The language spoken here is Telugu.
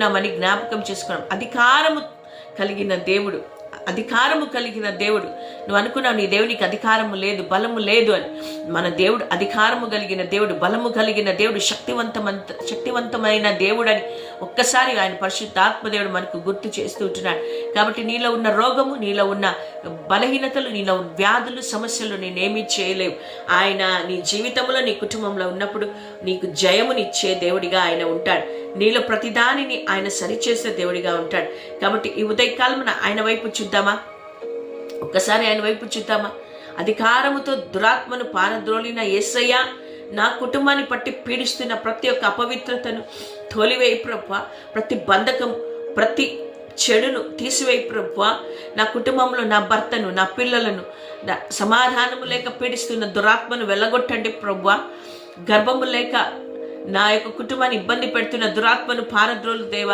నామని జ్ఞాపకం చేసుకోవడం. అధికారము కలిగిన దేవుడు. నువ్వు అనుకున్నావు నీ దేవునికి అధికారము లేదు, బలము లేదు అని. మన దేవుడు అధికారము కలిగిన దేవుడు, బలము కలిగిన దేవుడు, శక్తివంతమైన దేవుడు అని ఒక్కసారి ఆయన పరిశుద్ధాత్మ దేవుడు మనకు గుర్తు చేస్తూ ఉంటున్నాడు. కాబట్టి నీలో ఉన్న రోగము, నీలో ఉన్న బలహీనతలు, నీలో ఉన్న వ్యాధులు, సమస్యలు నేనేమీ చేయలేవు. ఆయన నీ జీవితంలో, నీ కుటుంబంలో ఉన్నప్పుడు నీకు జయమునిచ్చే దేవుడిగా ఆయన ఉంటాడు. నీలో ప్రతిదానిని ఆయన సరిచేసే దేవుడిగా ఉంటాడు. కాబట్టి ఈ ఉదయకాలమున ఆయన వైపు చూద్దామా? ఒక్కసారి ఆయన వైపు చూద్దామా? అధికారముతో దురాత్మను పారద్రోలిన యేసయ్య, నా కుటుంబాన్ని పట్టి పీడిస్తున్న ప్రతి ఒక్క అపవిత్రతను తోలివేయి ప్రభువా. ప్రతి బంధకం, ప్రతి చెడును తీసివేయి ప్రభువా. నా కుటుంబంలో నా భర్తను, నా పిల్లలను, సమాధానము లేక పీడిస్తున్న దురాత్మను వెళ్ళగొట్టండి ప్రభువా. గర్భము లేక నా యొక్క కుటుంబాన్ని ఇబ్బంది పెడుతున్న దురాత్మను పారద్రోలు దేవా.